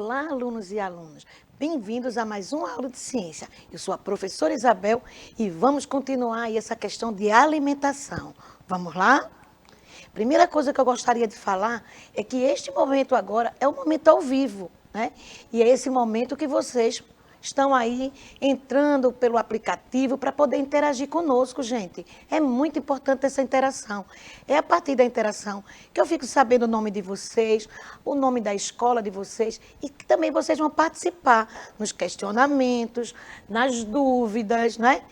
Olá, alunos e alunas. Bem-vindos a mais uma aula de ciência. Eu sou a professora Isabel e vamos continuar aí essa questão de alimentação. Vamos lá? Primeira coisa que eu gostaria de falar é que este momento agora é um momento ao vivo, né? E é esse momento que vocês estão aí entrando pelo aplicativo para poder interagir conosco, gente. É muito importante essa interação. É a partir da interação que eu fico sabendo o nome de vocês, o nome da escola de vocês e que também vocês vão participar nos questionamentos, nas dúvidas, né?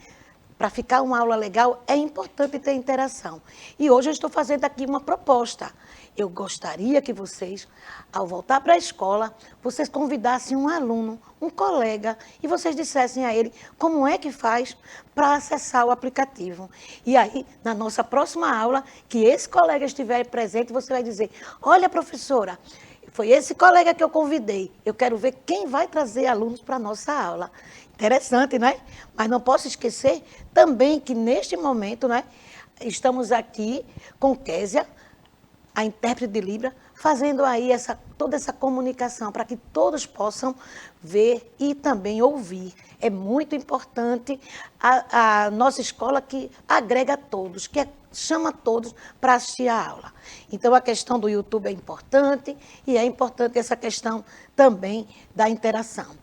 Para ficar uma aula legal, é importante ter interação. E hoje eu estou fazendo aqui uma proposta. Eu gostaria que vocês, ao voltar para a escola, vocês convidassem um aluno, um colega, e vocês dissessem a ele como é que faz para acessar o aplicativo. E aí, na nossa próxima aula, que esse colega estiver presente, você vai dizer, olha, professora, foi esse colega que eu convidei. Eu quero ver quem vai trazer alunos para a nossa aula. Interessante, né? Mas não posso esquecer também que neste momento, né, estamos aqui com Késia, a intérprete de Libra, fazendo aí toda essa comunicação para que todos possam ver e também ouvir. É muito importante a nossa escola que agrega todos, que chama todos para assistir a aula. Então, a questão do YouTube é importante e é importante essa questão também da interação.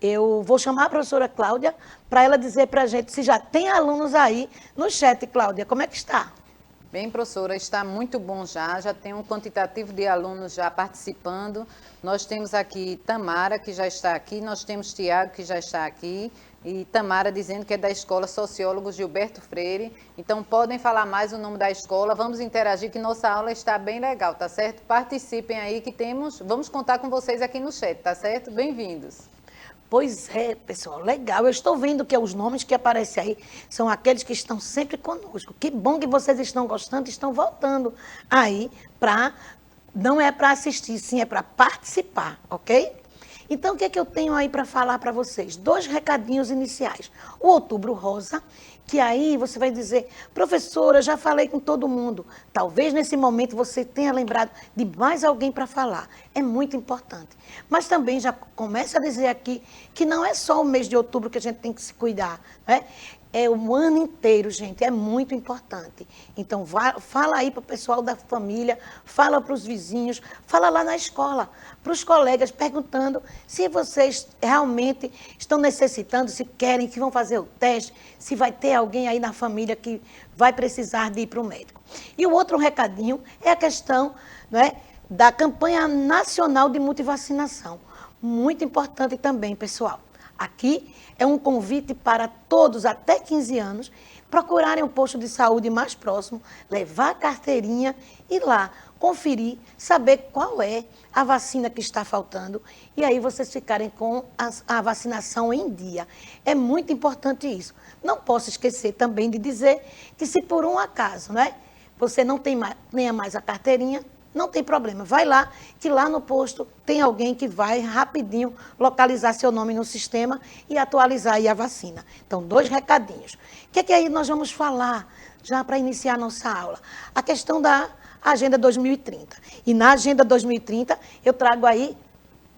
Eu vou chamar a professora Cláudia para ela dizer para a gente se já tem alunos aí no chat. Cláudia, como é que está? Bem, professora, está muito bom já tem um quantitativo de alunos já participando. Nós temos aqui Tamara, que já está aqui, nós temos Tiago, que já está aqui, e Tamara dizendo que é da Escola Sociólogo Gilberto Freire. Então, podem falar mais o nome da escola, vamos interagir, que nossa aula está bem legal, tá certo? Participem aí, que vamos contar com vocês aqui no chat, tá certo? Bem-vindos. Pois é, pessoal, legal. Eu estou vendo que os nomes que aparecem aí são aqueles que estão sempre conosco. Que bom que vocês estão gostando, estão voltando aí para... Não é para assistir, sim, é para participar, ok? Então, o que é que eu tenho aí para falar para vocês? 2 recadinhos iniciais. O Outubro Rosa, que aí você vai dizer, professora, já falei com todo mundo. Talvez nesse momento você tenha lembrado de mais alguém para falar. É muito importante. Mas também já começa a dizer aqui que não é só o mês de outubro que a gente tem que se cuidar, né? É o ano inteiro, gente, é muito importante. Então, fala aí para o pessoal da família, fala para os vizinhos, fala lá na escola, para os colegas, perguntando se vocês realmente estão necessitando, se querem, que vão fazer o teste, se vai ter alguém aí na família que vai precisar de ir para o médico. E o outro recadinho é a questão, né, da campanha nacional de multivacinação. Muito importante também, pessoal. Aqui é um convite para todos até 15 anos procurarem um posto de saúde mais próximo, levar a carteirinha e lá conferir, saber qual é a vacina que está faltando e aí vocês ficarem com a vacinação em dia. É muito importante isso. Não posso esquecer também de dizer que se por um acaso, né, você não tem mais a carteirinha, não tem problema, vai lá, que lá no posto tem alguém que vai rapidinho localizar seu nome no sistema e atualizar aí a vacina. Então, 2 recadinhos. O que é que aí nós vamos falar, já para iniciar a nossa aula? A questão da Agenda 2030. E na Agenda 2030, eu trago aí,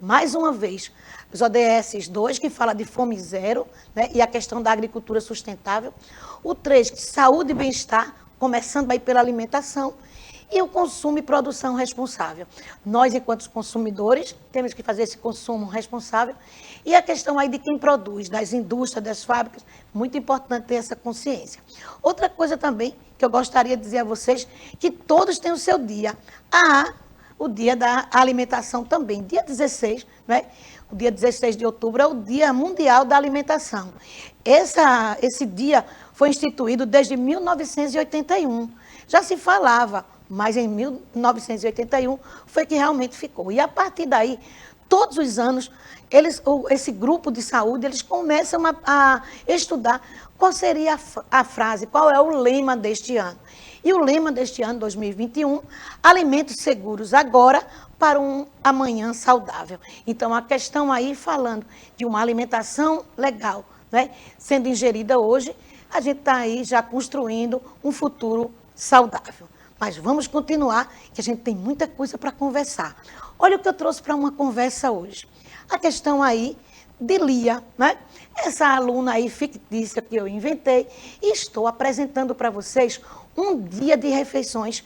mais uma vez, os ODS 2, que fala de fome zero, né, e a questão da agricultura sustentável. O 3, saúde e bem-estar, começando aí pela alimentação. E o consumo e produção responsável. Nós, enquanto consumidores, temos que fazer esse consumo responsável. E a questão aí de quem produz, das indústrias, das fábricas, muito importante ter essa consciência. Outra coisa também que eu gostaria de dizer a vocês, que todos têm o seu dia. O dia da alimentação também, dia 16, né? O dia 16 de outubro é o Dia Mundial da Alimentação. Esse dia foi instituído desde 1981. Já se falava, mas em 1981 foi que realmente ficou. E a partir daí, todos os anos, esse grupo de saúde, eles começam a estudar qual seria a frase, qual é o lema deste ano. E o lema deste ano, 2021, alimentos seguros agora para um amanhã saudável. Então, a questão aí falando de uma alimentação legal, né, sendo ingerida hoje, a gente está aí já construindo um futuro saudável. Mas vamos continuar, que a gente tem muita coisa para conversar. Olha o que eu trouxe para uma conversa hoje. a questão aí de Lia, né? Essa aluna aí fictícia que eu inventei, e estou apresentando para vocês um dia de refeições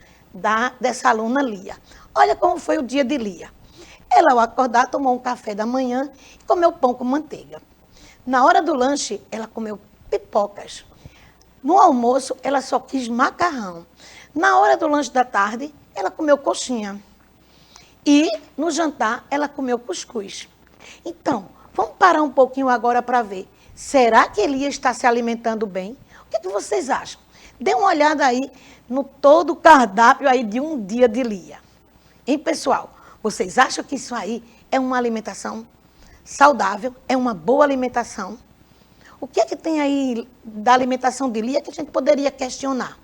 dessa aluna Lia. Olha como foi o dia de Lia. Ela, ao acordar, tomou um café da manhã e comeu pão com manteiga. Na hora do lanche, ela comeu pipocas. No almoço, ela só quis macarrão. Na hora do lanche da tarde, ela comeu coxinha. E no jantar, ela comeu cuscuz. Então, vamos parar um pouquinho agora para ver. Será que Lia está se alimentando bem? O que vocês acham? Dê uma olhada aí no todo o cardápio aí de um dia de Lia. Hein, pessoal? Vocês acham que isso aí é uma alimentação saudável? É uma boa alimentação? O que é que tem aí da alimentação de Lia que a gente poderia questionar?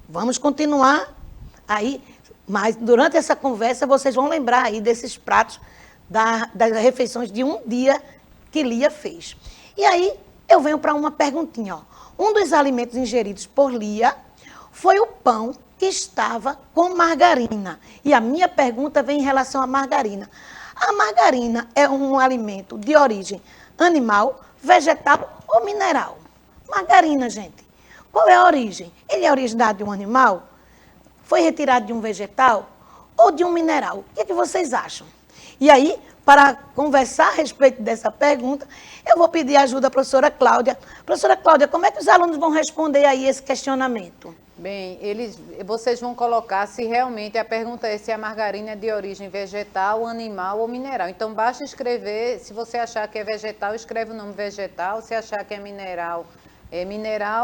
Vamos continuar aí, mas durante essa conversa vocês vão lembrar aí desses pratos das refeições de um dia que Lia fez. E aí eu venho para uma perguntinha. Ó. Um dos alimentos ingeridos por Lia foi o pão que estava com margarina. E a minha pergunta vem em relação à margarina. A margarina é um alimento de origem animal, vegetal ou mineral? Margarina, gente. Qual é a origem? Ele é originado de um animal? Foi retirado de um vegetal? Ou de um mineral? O que vocês acham? E aí, para conversar a respeito dessa pergunta, eu vou pedir ajuda à professora Cláudia. Professora Cláudia, como é que os alunos vão responder aí esse questionamento? Bem, vocês vão colocar se realmente a pergunta é se a margarina é de origem vegetal, animal ou mineral. Então, basta escrever, se você achar que é vegetal, escreve o nome vegetal, se achar que é mineral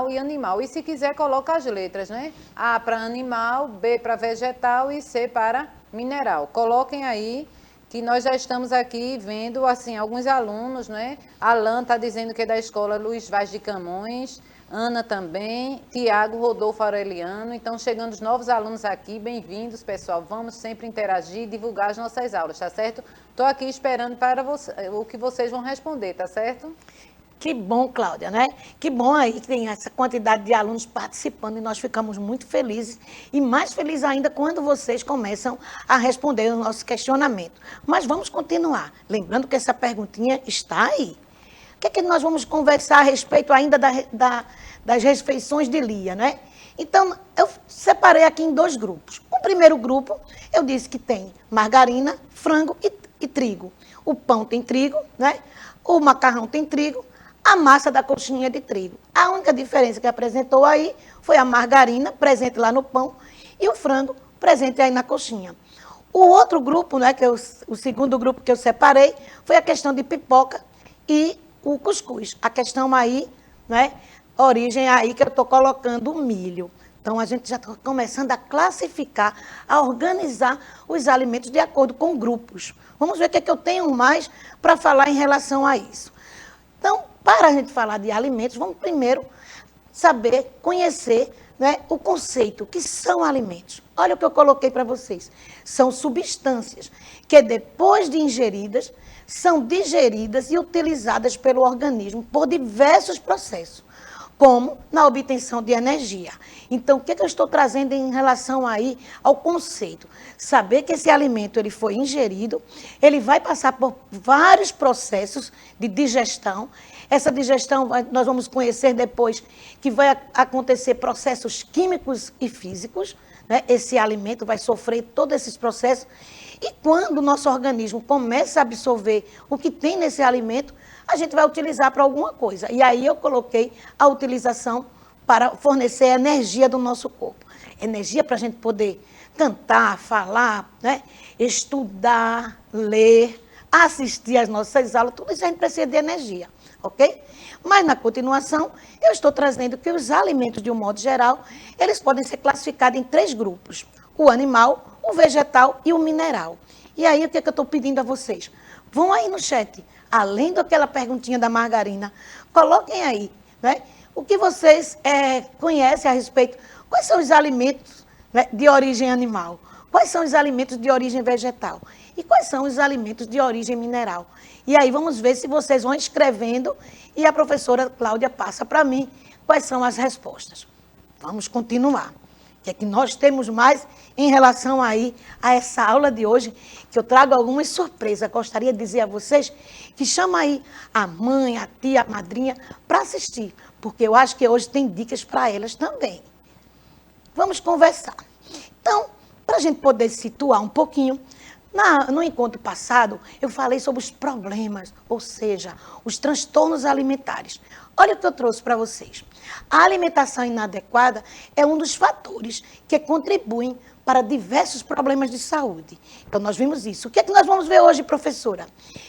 e animal. E se quiser, coloca as letras, né? A para animal, B para vegetal e C para mineral. Coloquem aí, que nós já estamos aqui vendo, assim, alguns alunos, né? Alan está dizendo que é da escola Luiz Vaz de Camões, Ana também, Tiago Rodolfo Aureliano. Então, chegando os novos alunos aqui, bem-vindos, pessoal. Vamos sempre interagir e divulgar as nossas aulas, tá certo? Estou aqui esperando para o que vocês vão responder, tá certo? Que bom, Cláudia, né? Que bom aí que tem essa quantidade de alunos participando e nós ficamos muito felizes e mais felizes ainda quando vocês começam a responder o nosso questionamento. Mas vamos continuar. Lembrando que essa perguntinha está aí. O que é que nós vamos conversar a respeito ainda das refeições de Lia, né? Então, eu separei aqui em dois grupos. O primeiro grupo, eu disse que tem margarina, frango e trigo. O pão tem trigo, né? O macarrão tem trigo. A massa da coxinha de trigo. A única diferença que apresentou aí foi a margarina, presente lá no pão, e o frango, presente aí na coxinha. O outro grupo, né, que é o segundo grupo que eu separei, foi a questão de pipoca e o cuscuz. A questão aí, né, origem aí que eu estou colocando o milho. Então, a gente já está começando a classificar, a organizar os alimentos de acordo com grupos. Vamos ver o que é que eu tenho mais para falar em relação a isso. Então, para a gente falar de alimentos, vamos primeiro saber, conhecer, né, o conceito, o que são alimentos. Olha o que eu coloquei para vocês. São substâncias que, depois de ingeridas, são digeridas e utilizadas pelo organismo por diversos processos, como na obtenção de energia. Então, o que eu estou trazendo em relação aí ao conceito? Saber que esse alimento ele foi ingerido, ele vai passar por vários processos de digestão. Essa digestão nós vamos conhecer depois que vai acontecer processos químicos e físicos, né? Esse alimento vai sofrer todos esses processos. E quando o nosso organismo começa a absorver o que tem nesse alimento, a gente vai utilizar para alguma coisa. E aí eu coloquei a utilização para fornecer a energia do nosso corpo. Energia para a gente poder cantar, falar, né? Estudar, ler, assistir às nossas aulas, tudo isso a gente precisa de energia, ok? Mas na continuação, eu estou trazendo que os alimentos, de um modo geral, eles podem ser classificados em 3 grupos. O animal, o vegetal e o mineral. E aí, o que eu estou pedindo a vocês? Vão aí no chat, além daquela perguntinha da margarina, coloquem aí, né? O que vocês conhecem a respeito, quais são os alimentos, né, de origem animal, quais são os alimentos de origem vegetal e quais são os alimentos de origem mineral. E aí vamos ver se vocês vão escrevendo e a professora Cláudia passa para mim quais são as respostas. Vamos continuar. que é que nós temos mais em relação aí a essa aula de hoje, que eu trago algumas surpresas. Gostaria de dizer a vocês que chama aí a mãe, a tia, a madrinha para assistir, porque eu acho que hoje tem dicas para elas também. Vamos conversar. Então, para a gente poder situar um pouquinho, no encontro passado, eu falei sobre os problemas, ou seja, os transtornos alimentares. Olha o que eu trouxe para vocês. A alimentação inadequada é um dos fatores que contribuem para diversos problemas de saúde. Então, nós vimos isso. O que é que nós vamos ver hoje, professora?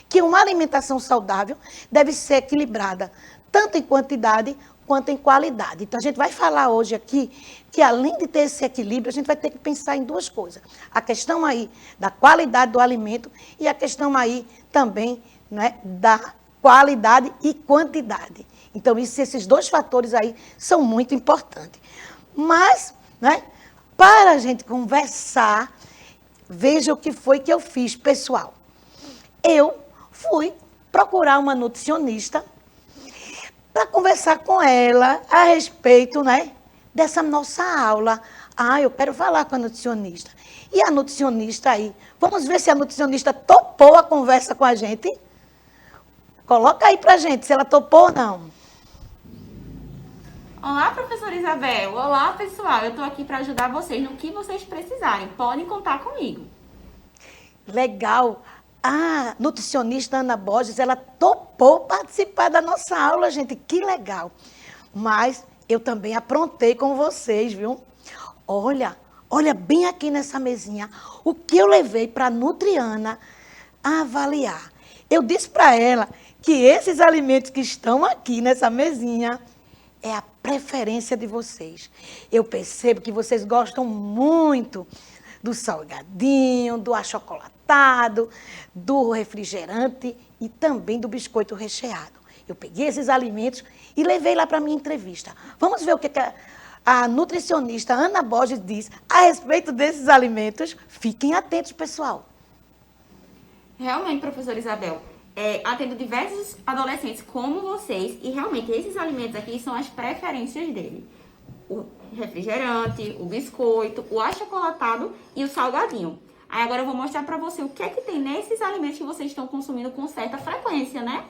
Que uma alimentação saudável deve ser equilibrada, tanto em quantidade quanto em qualidade. Então, a gente vai falar hoje aqui que, além de ter esse equilíbrio, a gente vai ter que pensar em duas coisas. A questão aí da qualidade do alimento e a questão aí também, né, da qualidade e quantidade. Então, esses dois fatores aí são muito importantes. Mas, né, para a gente conversar, veja o que foi que eu fiz, pessoal. Eu fui procurar uma nutricionista para conversar com ela a respeito, né, dessa nossa aula. Eu quero falar com a nutricionista. E a nutricionista aí, vamos ver se a nutricionista topou a conversa com a gente? Coloca aí pra gente se ela topou ou não. Olá, professora Isabel. Olá, pessoal. Eu estou aqui para ajudar vocês no que vocês precisarem. Podem contar comigo. Legal. A nutricionista Ana Borges, ela topou participar da nossa aula, gente. Que legal. Mas eu também aprontei com vocês, viu? Olha bem aqui nessa mesinha o que eu levei para a Nutriana avaliar. Eu disse para ela que esses alimentos que estão aqui nessa mesinha é a preferência de vocês. Eu percebo que vocês gostam muito do salgadinho, do achocolatado, do refrigerante e também do biscoito recheado. Eu peguei esses alimentos e levei lá para a minha entrevista. Vamos ver o que a nutricionista Ana Borges diz a respeito desses alimentos. Fiquem atentos, pessoal. Realmente, professora Isabel, atendo diversos adolescentes como vocês e realmente esses alimentos aqui são as preferências dele. O refrigerante, o biscoito, o achocolatado e o salgadinho. Aí agora eu vou mostrar pra você o que é que tem nesses alimentos que vocês estão consumindo com certa frequência, né?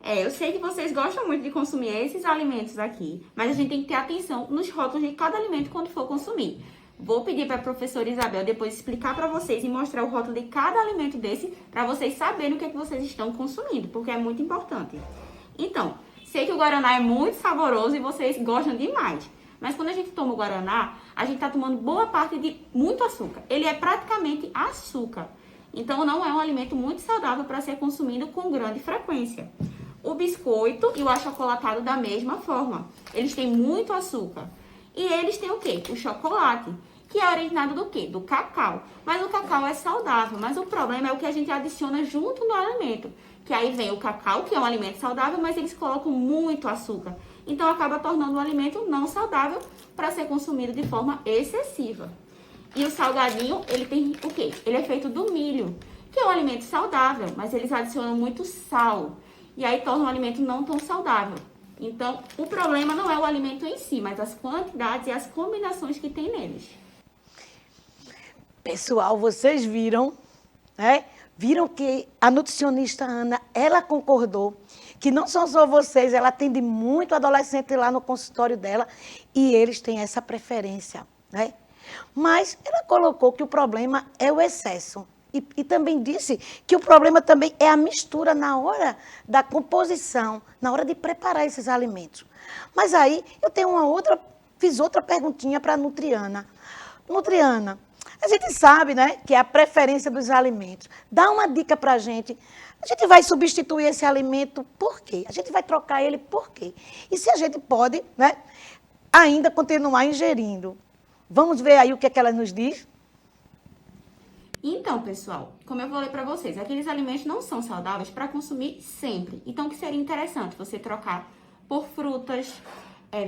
Eu sei que vocês gostam muito de consumir esses alimentos aqui, mas a gente tem que ter atenção nos rótulos de cada alimento quando for consumir. Vou pedir para a professora Isabel depois explicar para vocês e mostrar o rótulo de cada alimento desse para vocês saberem o que é que vocês estão consumindo, porque é muito importante. Então, sei que o Guaraná é muito saboroso e vocês gostam demais. Mas quando a gente toma o Guaraná, a gente está tomando boa parte de muito açúcar. Ele é praticamente açúcar. Então, não é um alimento muito saudável para ser consumido com grande frequência. O biscoito e o achocolatado da mesma forma. Eles têm muito açúcar. E eles têm o quê? O chocolate, que é originado do quê? Do cacau. Mas o cacau é saudável. Mas o problema é o que a gente adiciona junto no alimento. Que aí vem o cacau, que é um alimento saudável, mas eles colocam muito açúcar. Então, acaba tornando um alimento não saudável para ser consumido de forma excessiva. E o salgadinho, ele tem o quê? Ele é feito do milho, que é um alimento saudável, mas eles adicionam muito sal. E aí torna um alimento não tão saudável. Então, o problema não é o alimento em si, mas as quantidades e as combinações que tem neles. Pessoal, vocês viram, né? Viram que a nutricionista Ana, ela concordou que não são só vocês, ela atende muito adolescente lá no consultório dela e eles têm essa preferência, né? Mas ela colocou que o problema é o excesso. E também disse que o problema também é a mistura na hora da composição, na hora de preparar esses alimentos. Mas aí eu tenho fiz outra perguntinha para a Nutriana. Nutriana, a gente sabe, né, que é a preferência dos alimentos. Dá uma dica para a gente. A gente vai substituir esse alimento por quê? A gente vai trocar ele por quê? E se a gente pode, né, ainda continuar ingerindo? Vamos ver aí o que é que ela nos diz? Então, pessoal, como eu falei para vocês, aqueles alimentos não são saudáveis para consumir sempre. Então, o que seria interessante você trocar por frutas,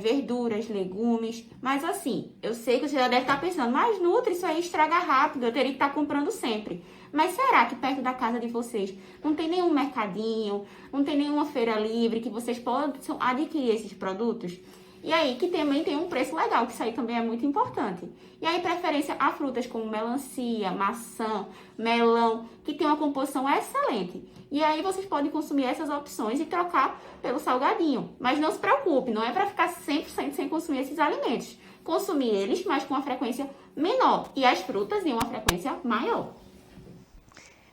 verduras, legumes. Mas assim, eu sei que você já deve estar pensando, mas Nutri, isso aí estraga rápido, eu teria que estar comprando sempre. Mas será que perto da casa de vocês não tem nenhum mercadinho, não tem nenhuma feira livre que vocês possam adquirir esses produtos? E aí que também tem um preço legal, que isso aí também é muito importante. E aí preferência a frutas como melancia, maçã, melão, que tem uma composição excelente. E aí vocês podem consumir essas opções e trocar pelo salgadinho. Mas não se preocupe, não é para ficar 100% sem consumir esses alimentos. Consumir eles, mas com uma frequência menor. E as frutas em uma frequência maior.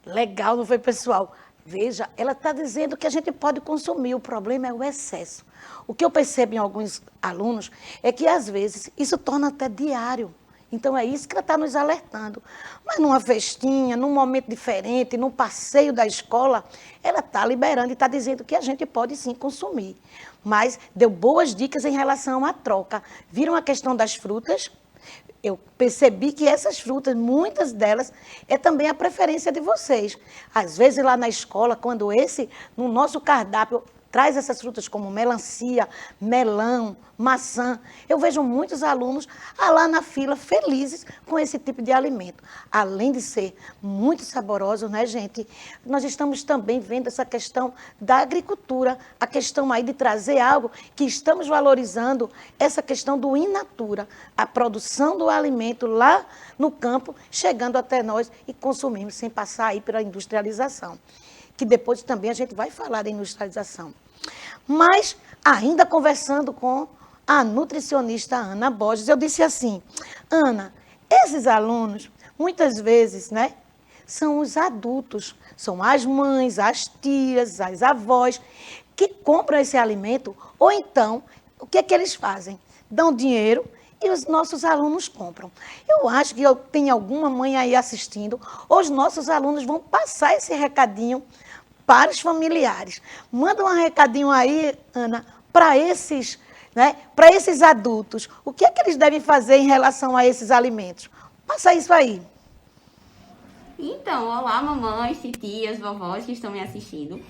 Legal, não foi, pessoal? Veja, ela está dizendo que a gente pode consumir, o problema é o excesso. O que eu percebo em alguns alunos é que, às vezes, isso torna até diário. Então, é isso que ela está nos alertando. Mas numa festinha, num momento diferente, num passeio da escola, ela está liberando e está dizendo que a gente pode sim consumir. Mas deu boas dicas em relação à troca. Viram a questão das frutas? Eu percebi que essas frutas, muitas delas, é também a preferência de vocês. Às vezes, lá na escola, quando no nosso cardápio, traz essas frutas como melancia, melão, maçã, eu vejo muitos alunos lá na fila felizes com esse tipo de alimento. Além de ser muito saboroso, né, gente? Nós estamos também vendo essa questão da agricultura, a questão aí de trazer algo que estamos valorizando, essa questão do in natura, a produção do alimento lá no campo, chegando até nós e consumimos sem passar aí pela industrialização. Que depois também a gente vai falar da industrialização. Mas, ainda conversando com a nutricionista Ana Borges, eu disse assim, Ana, esses alunos, muitas vezes, né, são os adultos, são as mães, as tias, as avós, que compram esse alimento, ou então, o que é que eles fazem? Dão dinheiro e os nossos alunos compram. Eu acho que tem alguma mãe aí assistindo, os nossos alunos vão passar esse recadinho para os familiares. Manda um recadinho aí, Ana, para esses, né, para esses adultos. O que é que eles devem fazer em relação a esses alimentos? Passa isso aí. Então, olá, mamães, tias, vovós que estão me assistindo.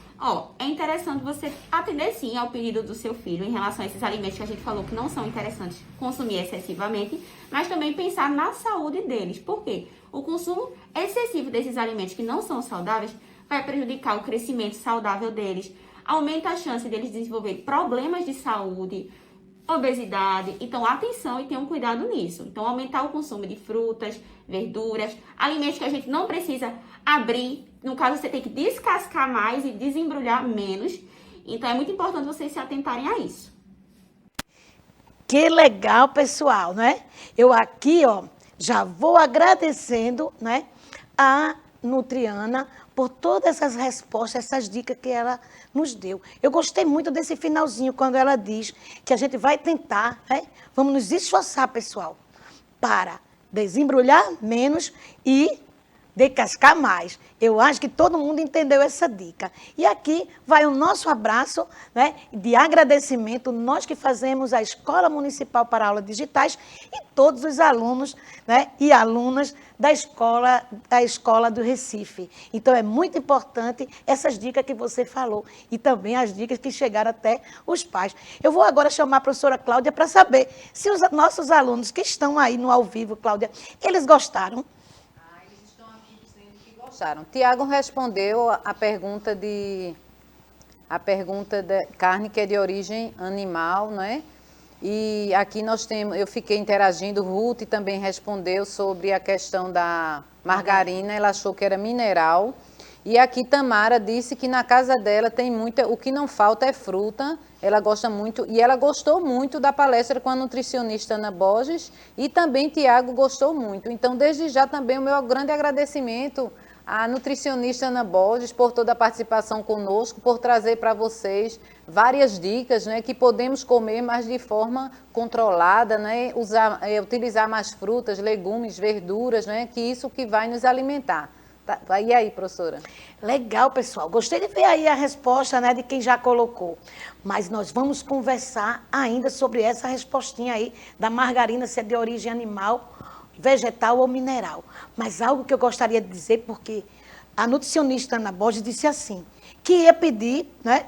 É interessante você atender sim ao pedido do seu filho em relação a esses alimentos que a gente falou que não são interessantes consumir excessivamente, mas também pensar na saúde deles. Por quê? O consumo excessivo desses alimentos que não são saudáveis vai prejudicar o crescimento saudável deles, aumenta a chance deles desenvolver problemas de saúde, obesidade. Então, atenção e tenham cuidado nisso. Então, aumentar o consumo de frutas, verduras, alimentos que a gente não precisa abrir. No caso, você tem que descascar mais e desembrulhar menos. Então, é muito importante vocês se atentarem a isso. Que legal, pessoal, né? Eu aqui, já vou agradecendo, né, a Nutriana por todas essas respostas, essas dicas que ela nos deu. Eu gostei muito desse finalzinho, quando ela diz que a gente vai tentar, né? Vamos nos esforçar, pessoal, para desembrulhar menos e descascar mais. Eu acho que todo mundo entendeu essa dica. E aqui vai o nosso abraço, né, de agradecimento, nós que fazemos a Escola Municipal para Aulas Digitais e todos os alunos, né, e alunas da escola do Recife. Então, é muito importante essas dicas que você falou e também as dicas que chegaram até os pais. Eu vou agora chamar a professora Cláudia para saber se os nossos alunos que estão aí no ao vivo, Cláudia, eles gostaram? Tiago respondeu a pergunta da carne que é de origem animal, né? E aqui eu fiquei interagindo, Ruth também respondeu sobre a questão da margarina, ela achou que era mineral. E aqui Tamara disse que na casa dela tem muita, o que não falta é fruta, ela gosta muito, e ela gostou muito da palestra com a nutricionista Ana Borges, e também Tiago gostou muito. Então, desde já também o meu grande agradecimento à nutricionista Ana Borges por toda a participação conosco, por trazer para vocês várias dicas, né, que podemos comer, mas de forma controlada, né, utilizar mais frutas, legumes, verduras, né, que isso que vai nos alimentar. Tá, e aí, professora? Legal, pessoal. Gostei de ver aí a resposta, né, de quem já colocou. Mas nós vamos conversar ainda sobre essa respostinha aí da margarina, se é de origem animal, vegetal ou mineral. Mas algo que eu gostaria de dizer, porque a nutricionista Ana Borges disse assim, que ia pedir, né?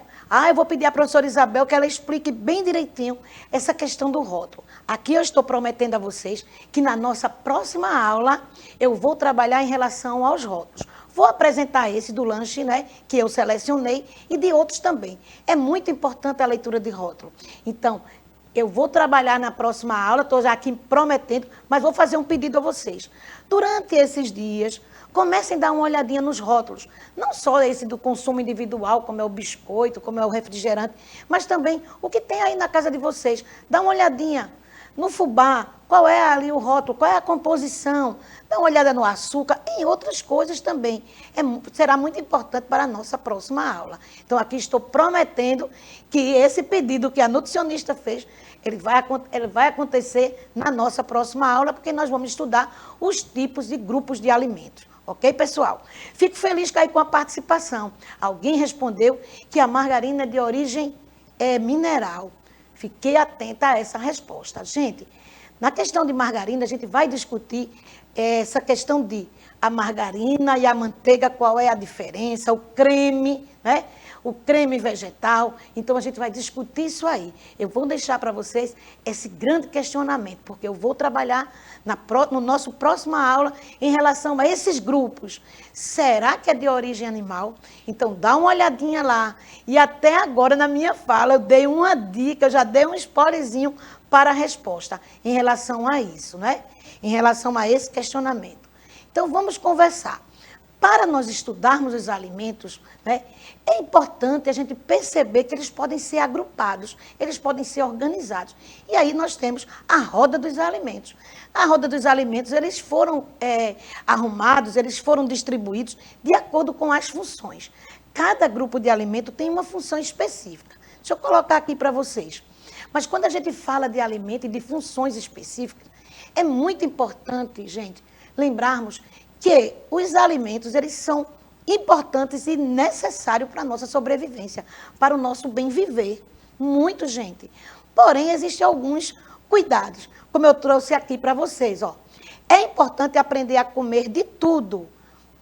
Eu vou pedir à professora Isabel que ela explique bem direitinho essa questão do rótulo. Aqui eu estou prometendo a vocês que na nossa próxima aula eu vou trabalhar em relação aos rótulos. Vou apresentar esse do lanche, né, que eu selecionei, e de outros também. É muito importante a leitura de rótulo. Então, Eu vou trabalhar na próxima aula, estou já aqui prometendo, mas vou fazer um pedido a vocês. Durante esses dias, comecem a dar uma olhadinha nos rótulos. Não só esse do consumo individual, como é o biscoito, como é o refrigerante, mas também o que tem aí na casa de vocês. Dá uma olhadinha no fubá, qual é ali o rótulo, qual é a composição. Dá uma olhada no açúcar e em outras coisas também. Será muito importante para a nossa próxima aula. Então, aqui estou prometendo que esse pedido que a nutricionista fez, ele vai acontecer na nossa próxima aula, porque nós vamos estudar os tipos de grupos de alimentos. Ok, pessoal? Fico feliz aí com a participação. Alguém respondeu que a margarina é de origem mineral. Fiquei atenta a essa resposta. Gente, na questão de margarina, a gente vai discutir essa questão de a margarina e a manteiga, qual é a diferença, o creme, né? O creme vegetal. Então, a gente vai discutir isso aí. Eu vou deixar para vocês esse grande questionamento, porque eu vou trabalhar no nosso próxima aula em relação a esses grupos. Será que é de origem animal? Então, dá uma olhadinha lá. E até agora, na minha fala, eu dei uma dica, eu já dei um spoilerzinho para a resposta em relação a isso, né? Em relação a esse questionamento. Então, vamos conversar. Para nós estudarmos os alimentos, né, é importante a gente perceber que eles podem ser agrupados, eles podem ser organizados. E aí nós temos a roda dos alimentos. A roda dos alimentos, eles foram arrumados, eles foram distribuídos de acordo com as funções. Cada grupo de alimento tem uma função específica. Deixa eu colocar aqui para vocês. Mas quando a gente fala de alimento e de funções específicas, é muito importante, gente, lembrarmos que os alimentos, eles são importantes e necessários para a nossa sobrevivência, para o nosso bem viver. Muito, gente. Porém, existem alguns cuidados, como eu trouxe aqui para vocês, ó. É importante aprender a comer de tudo.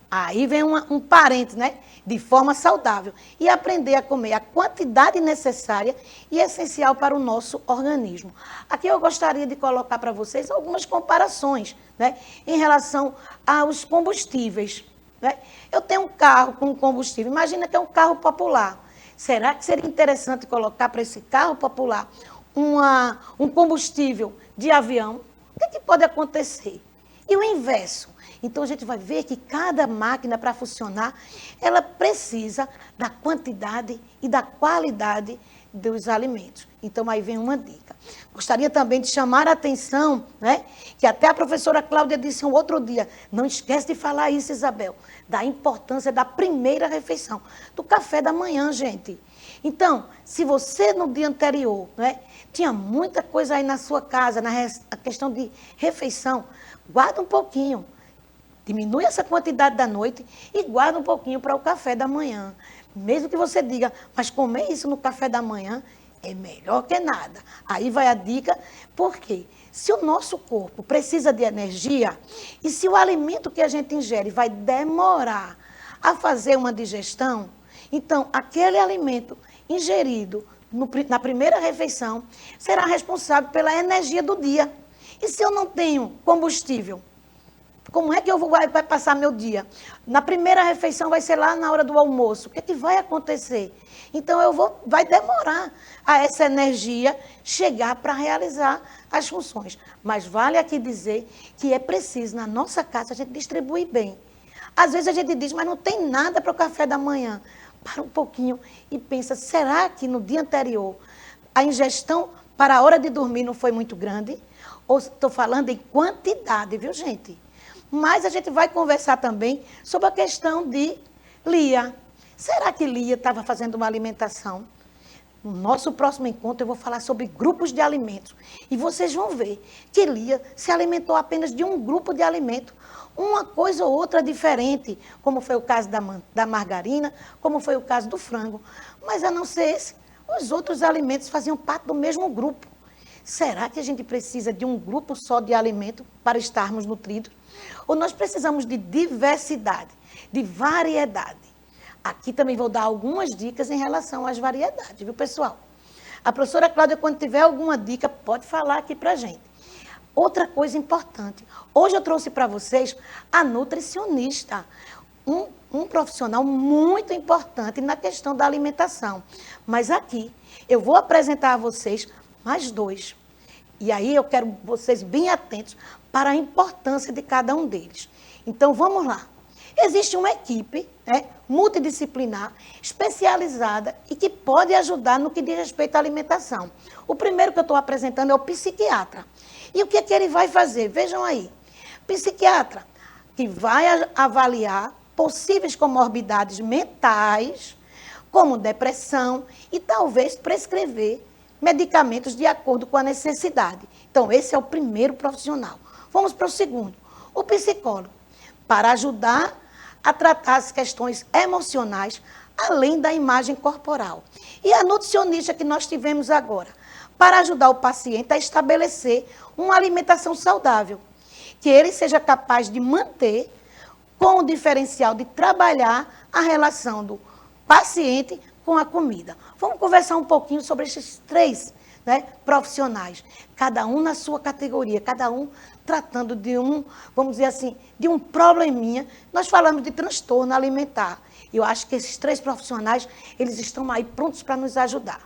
Aí vem um parênteses, né? De forma saudável. E aprender a comer a quantidade necessária e essencial para o nosso organismo. Aqui eu gostaria de colocar para vocês algumas comparações, né? Em relação aos combustíveis, né? Eu tenho um carro com combustível. Imagina que é um carro popular. Será que seria interessante colocar para esse carro popular um combustível de avião? O que pode acontecer? E o inverso? Então, a gente vai ver que cada máquina, para funcionar, ela precisa da quantidade e da qualidade dos alimentos. Então, aí vem uma dica. Gostaria também de chamar a atenção, né, que até a professora Cláudia disse um outro dia, não esquece de falar isso, Isabel, da importância da primeira refeição, do café da manhã, gente. Então, se você no dia anterior, né, tinha muita coisa aí na sua casa, na questão de refeição, guarda um pouquinho. Diminui essa quantidade da noite e guarda um pouquinho para o café da manhã. Mesmo que você diga, mas comer isso no café da manhã é melhor que nada. Aí vai a dica, porque se o nosso corpo precisa de energia e se o alimento que a gente ingere vai demorar a fazer uma digestão, então aquele alimento ingerido na primeira refeição será responsável pela energia do dia. E se eu não tenho combustível? Como é que eu vou passar meu dia? Na primeira refeição vai ser lá na hora do almoço. O que vai acontecer? Então, vai demorar a essa energia chegar para realizar as funções. Mas vale aqui dizer que é preciso, na nossa casa, a gente distribuir bem. Às vezes a gente diz, mas não tem nada para o café da manhã. Para um pouquinho e pensa, será que no dia anterior a ingestão para a hora de dormir não foi muito grande? Ou estou falando em quantidade, viu, gente? Mas a gente vai conversar também sobre a questão de Lia. Será que Lia estava fazendo uma alimentação? No nosso próximo encontro eu vou falar sobre grupos de alimentos. E vocês vão ver que Lia se alimentou apenas de um grupo de alimentos. Uma coisa ou outra diferente, como foi o caso da margarina, como foi o caso do frango. Mas a não ser esse, os outros alimentos faziam parte do mesmo grupo. Será que a gente precisa de um grupo só de alimento para estarmos nutridos? Ou nós precisamos de diversidade, de variedade? Aqui também vou dar algumas dicas em relação às variedades, viu, pessoal? A professora Cláudia, quando tiver alguma dica, pode falar aqui para a gente. Outra coisa importante, hoje eu trouxe para vocês a nutricionista, um profissional muito importante na questão da alimentação. Mas aqui eu vou apresentar a vocês mais 2. E aí eu quero vocês bem atentos para a importância de cada um deles. Então, vamos lá. Existe uma equipe, né, multidisciplinar, especializada e que pode ajudar no que diz respeito à alimentação. O primeiro que eu estou apresentando é o psiquiatra. E o que é que ele vai fazer? Vejam aí. Psiquiatra que vai avaliar possíveis comorbidades mentais, como depressão, e talvez prescrever medicamentos de acordo com a necessidade. Então, esse é o primeiro profissional. Vamos para o segundo. O psicólogo, para ajudar a tratar as questões emocionais, além da imagem corporal. E a nutricionista que nós tivemos agora, para ajudar o paciente a estabelecer uma alimentação saudável, que ele seja capaz de manter com o diferencial de trabalhar a relação do paciente com a comida. Vamos conversar um pouquinho sobre esses 3, né, profissionais, cada um na sua categoria, cada um tratando de um, vamos dizer assim, de um probleminha. Nós falamos de transtorno alimentar. Eu acho que esses 3 profissionais, eles estão aí prontos para nos ajudar.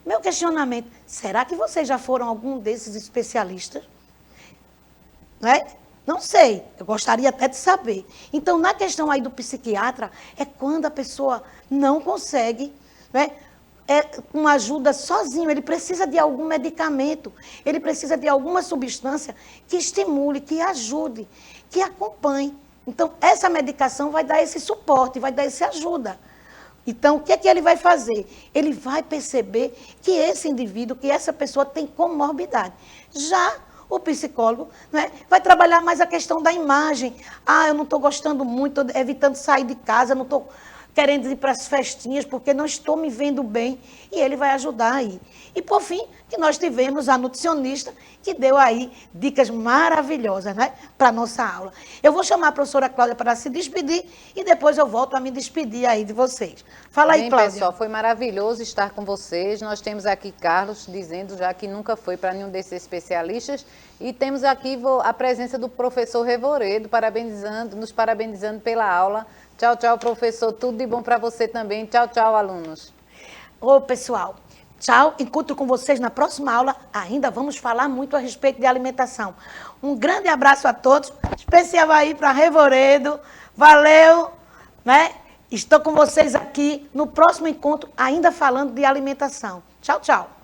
Meu questionamento, será que vocês já foram algum desses especialistas? Né? Não sei, eu gostaria até de saber. Então, na questão aí do psiquiatra, é quando a pessoa não consegue, né, uma ajuda sozinho, ele precisa de algum medicamento, ele precisa de alguma substância que estimule, que ajude, que acompanhe. Então, essa medicação vai dar esse suporte, vai dar essa ajuda. Então, o que é que ele vai fazer? Ele vai perceber que esse indivíduo, que essa pessoa tem comorbidade. Já o psicólogo, né, vai trabalhar mais a questão da imagem. Eu não estou gostando muito, estou evitando sair de casa, não estou querendo ir para as festinhas porque não estou me vendo bem. E ele vai ajudar aí. E, por fim, que nós tivemos a nutricionista que deu aí dicas maravilhosas, né, para a nossa aula. Eu vou chamar a professora Cláudia para se despedir e depois eu volto a me despedir aí de vocês. Fala aí, Cláudia. Pessoal, foi maravilhoso estar com vocês. Nós temos aqui Carlos dizendo já que nunca foi para nenhum desses especialistas. E temos aqui a presença do professor Revoredo, nos parabenizando pela aula. Tchau, tchau, professor. Tudo de bom para você também. Tchau, tchau, alunos. Ô, pessoal. Tchau. Encontro com vocês na próxima aula. Ainda vamos falar muito a respeito de alimentação. Um grande abraço a todos. Especial aí para Revoredo. Valeu, né? Estou com vocês aqui no próximo encontro, ainda falando de alimentação. Tchau, tchau.